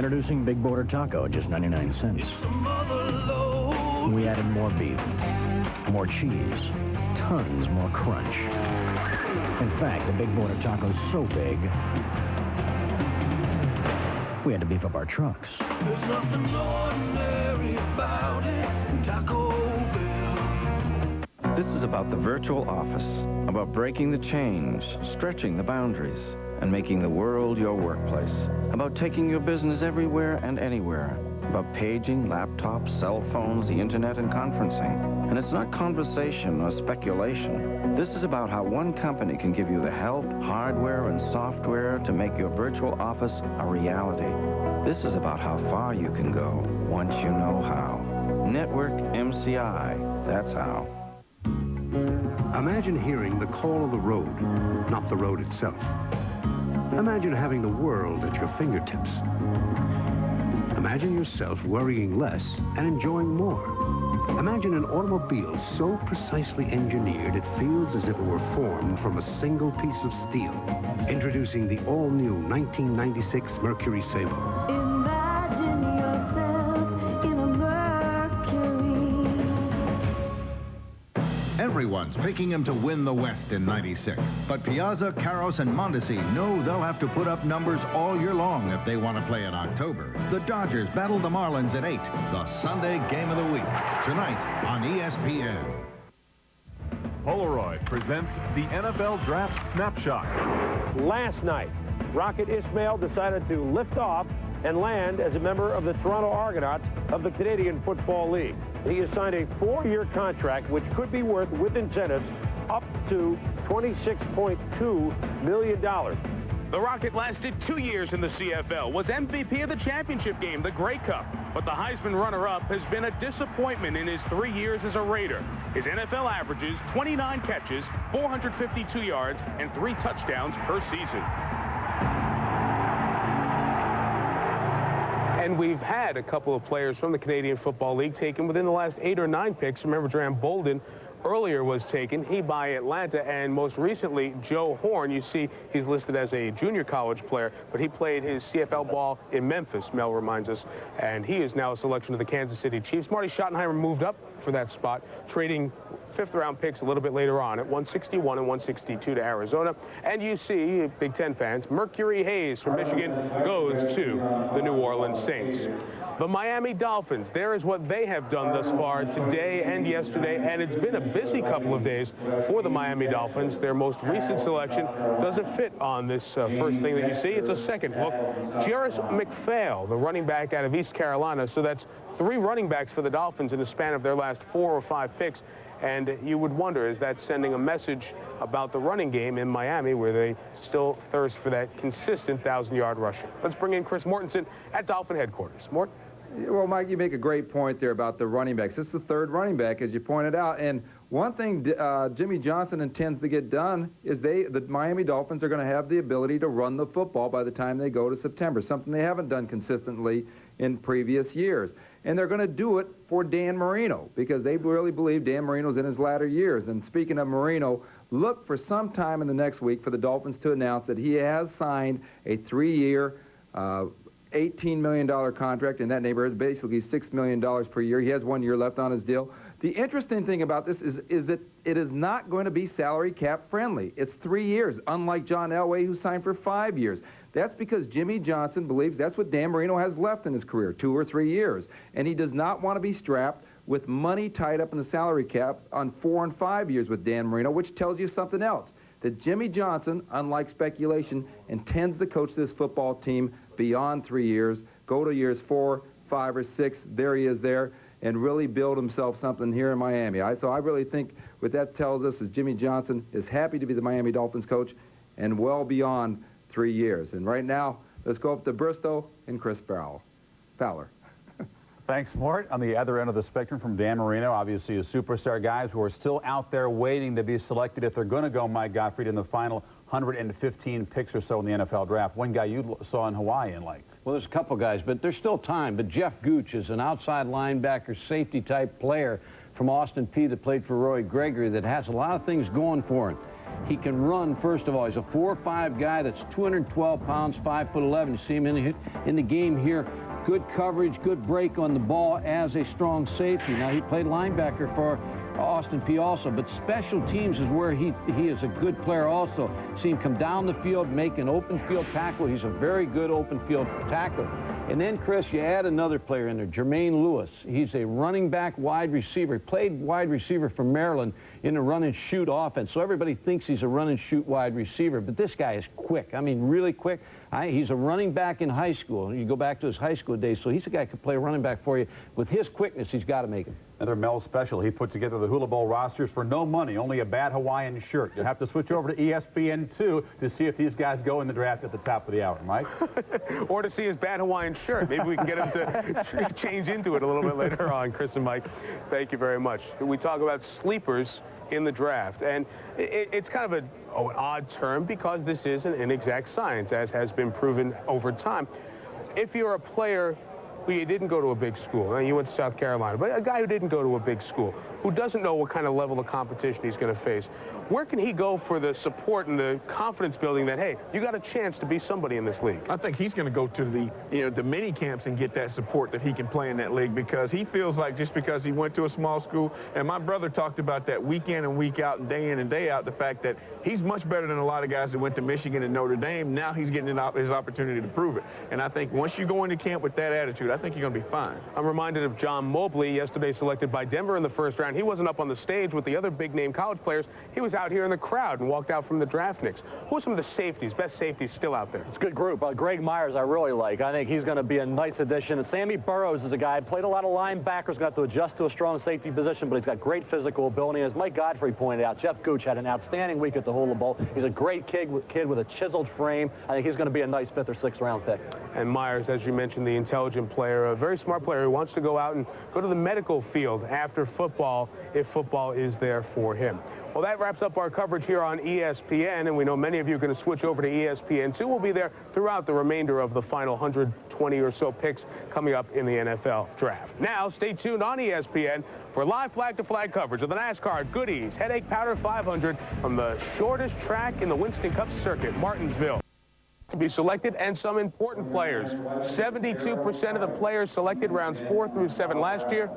Introducing Big Border Taco at just 99 cents. We added more beef, more cheese, tons more crunch. In fact, the Big Border Taco is so big, we had to beef up our trucks. There's nothing ordinary about it, Taco Bell. This is about the virtual office, about breaking the chains, stretching the boundaries, and making the world your workplace, about taking your business everywhere and anywhere, about paging, laptops, cell phones, the internet, and conferencing. And it's not conversation or speculation. This is about how one company can give you the help, hardware, and software to make your virtual office a reality. This is about how far you can go once you know how. Network MCI, that's how. Imagine hearing the call of the road, not the road itself. Imagine having the world at your fingertips. Imagine yourself worrying less and enjoying more. Imagine an automobile so precisely engineered it feels as if it were formed from a single piece of steel. Introducing the all-new 1996 Mercury Sable. Imagine yourself in a Mercury. Everyone's picking him to win the West in '96. But Piazza, Karros, and Mondesi know they'll have to put up numbers all year long if they want to play in October. The Dodgers battle the Marlins at 8, the Sunday game of the week, tonight on ESPN. Polaroid presents the NFL Draft Snapshot. Last night, Rocket Ismail decided to lift off and land as a member of the Toronto Argonauts of the Canadian Football League. He has signed a 4-year contract which could be worth, with incentives, up to $26.2 million. The Rocket lasted 2 years in the CFL, was MVP of the championship game, the Grey Cup. But the Heisman runner-up has been a disappointment in his 3 years as a Raider. His NFL averages 29 catches, 452 yards, and 3 touchdowns per season. And we've had a couple of players from the Canadian Football League taken within the last 8 or 9 picks. Remember, Dram Bolden earlier was taken, he by Atlanta, and most recently, Joe Horn. You see he's listed as a junior college player, but he played his CFL ball in Memphis, Mel reminds us, and he is now a selection of the Kansas City Chiefs. Marty Schottenheimer moved up for that spot, trading 5th-round picks a little bit later on at 161 and 162 to Arizona. And you see, Big Ten fans, Mercury Hayes from Michigan goes to the New Orleans Saints. The Miami Dolphins, there is what they have done thus far today and yesterday, and it's been a busy couple of days for the Miami Dolphins. Their most recent selection doesn't fit on this first thing that you see. It's a second look. Jarris McPhail, the running back out of East Carolina. So that's 3 running backs for the Dolphins in the span of their last 4 or 5 picks. And you would wonder, is that sending a message about the running game in Miami where they still thirst for that consistent 1,000-yard rushing? Let's bring in Chris Mortensen at Dolphin headquarters. Mort? Well, Mike, you make a great point there about the running backs. It's the 3rd running back, as you pointed out. And one thing Jimmy Johnson intends to get done is the Miami Dolphins are going to have the ability to run the football by the time they go to September, something they haven't done consistently in previous years. And they're going to do it for Dan Marino because they really believe Dan Marino's in his latter years. And speaking of Marino, look for some time in the next week for the Dolphins to announce that he has signed a 3-year, $18 million contract in that neighborhood, basically $6 million per year. He has 1 year left on his deal. The interesting thing about this is that it is not going to be salary cap friendly. It's 3 years, unlike John Elway, who signed for 5 years. That's because Jimmy Johnson believes that's what Dan Marino has left in his career, 2 or 3 years. And he does not want to be strapped with money tied up in the salary cap on 4 and 5 years with Dan Marino, which tells you something else, that Jimmy Johnson, unlike speculation, intends to coach this football team beyond 3 years, go to years 4, 5, or 6, there he is there, and really build himself something here in Miami. So I really think what that tells us is Jimmy Johnson is happy to be the Miami Dolphins coach and well beyond 3 years. And right now, let's go up to Bristow and Chris Fowler. Thanks, Mort. On the other end of the spectrum from Dan Marino, obviously a superstar, guys who are still out there waiting to be selected if they're going to go, Mike Gottfried, in the final 115 picks or so in the NFL draft. One guy you saw in Hawaii and liked. Well, there's a couple guys, but there's still time. But Jeff Gooch is an outside linebacker, safety-type player from Austin Peay that played for Roy Gregory that has a lot of things going for him. He can run, first of all. He's a 4'5" guy that's 212 pounds, 5'11". You see him in the game here. Good coverage, good break on the ball as a strong safety. Now, he played linebacker for Austin Peay also, but special teams is where he is a good player also. See him come down the field, make an open field tackle. He's a very good open field tackler. And then, Chris, you add another player in there, Jermaine Lewis. He's a running back wide receiver. He played wide receiver for Maryland in a run-and-shoot offense. So everybody thinks he's a run-and-shoot wide receiver, but this guy is quick. I mean, really quick. He's a running back in high school. You go back to his high school days, so he's a guy who can play running back for you. With his quickness, he's got to make him. Another Mel special. He put together the Hula Bowl rosters for no money, only a bad Hawaiian shirt. You'll have to switch over to ESPN2 to see if these guys go in the draft at the top of the hour, Mike. Or to see his bad Hawaiian shirt. Maybe we can get him to change into it a little bit later on. Chris and Mike, thank you very much. We talk about sleepers in the draft, and it's kind of an odd term because this is an inexact science, as has been proven over time. If you're a player who you didn't go to a big school, you went to South Carolina, but a guy who didn't go to a big school, who doesn't know what kind of level of competition he's going to face, where can he go for the support and the confidence building that, hey, you got a chance to be somebody in this league? I think he's going to go to the mini camps and get that support that he can play in that league, because he feels like just because he went to a small school, and my brother talked about that week in and week out and day out, the fact that he's much better than a lot of guys that went to Michigan and Notre Dame. Now he's getting his opportunity to prove it. And I think once you go into camp with that attitude, I think you're going to be fine. I'm reminded of John Mobley, yesterday selected by Denver in the first round. He wasn't up on the stage with the other big-name college players. He was out here in the crowd and walked out from the draft nicks. Who are some of the safeties, best safeties still out there? It's a good group. Greg Myers I really like. I think he's going to be a nice addition. And Sammy Burroughs is a guy, played a lot of linebackers, got to adjust to a strong safety position, but he's got great physical ability. As Mike Godfrey pointed out, Jeff Gooch had an outstanding week at the Hula Bowl. He's a great kid with a chiseled frame. I think he's going to be a nice 5th or 6th round pick. And Myers, as you mentioned, the intelligent player, a very smart player who wants to go out and go to the medical field after football if football is there for him. Well, that wraps up our coverage here on ESPN, and we know many of you are going to switch over to ESPN2. We'll be there throughout the remainder of the final 120 or so picks coming up in the NFL draft. Now, stay tuned on ESPN for live flag-to-flag coverage of the NASCAR Goodies Headache Powder 500 from the shortest track in the Winston Cup circuit, Martinsville. To be selected, and some important players. 72% of the players selected rounds 4 through 7 last year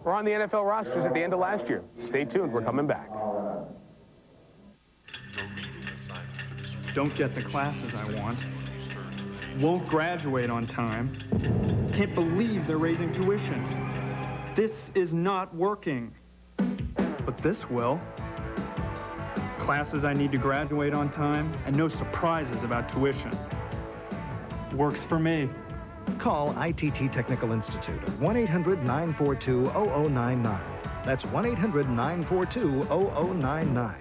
were on the NFL rosters at the end of last year. Stay tuned. We're coming back. Don't get the classes I want. Won't graduate on time. Can't believe they're raising tuition. This is not working. But this will. Classes I need to graduate on time, and no surprises about tuition. Works for me. Call ITT Technical Institute at 1-800-942-0099. That's 1-800-942-0099.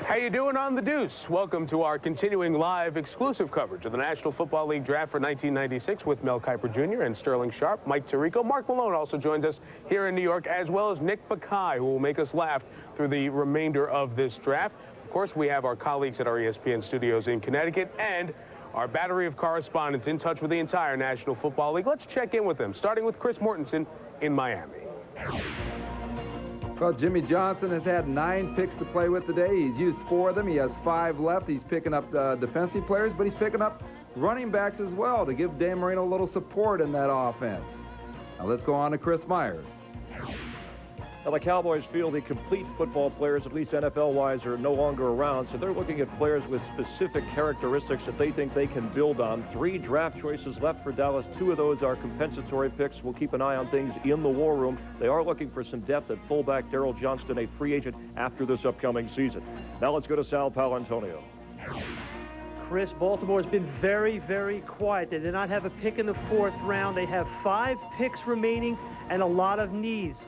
How you doing on the Deuce? Welcome to our continuing live exclusive coverage of the National Football League Draft for 1996 with Mel Kiper Jr. and Sterling Sharp, Mike Tirico. Mark Malone also joins us here in New York, as well as Nick Bakay, who will make us laugh through the remainder of this draft. Of course, we have our colleagues at our ESPN studios in Connecticut and our battery of correspondents in touch with the entire National Football League. Let's check in with them, starting with Chris Mortensen in Miami. Well, Jimmy Johnson has had 9 picks to play with today. He's used 4 of them. He has 5 left. He's picking up defensive players, but he's picking up running backs as well to give Dan Marino a little support in that offense. Now let's go on to Chris Myers. Now, the Cowboys feel the complete football players, at least NFL-wise, are no longer around, so they're looking at players with specific characteristics that they think they can build on. 3 draft choices left for Dallas. 2 of those are compensatory picks. We'll keep an eye on things in the war room. They are looking for some depth at fullback. Darrell Johnston, a free agent after this upcoming season. Now let's go to Sal Paolantonio. Chris, Baltimore's been very, very quiet. They did not have a pick in the 4th round. They have 5 picks remaining and a lot of needs.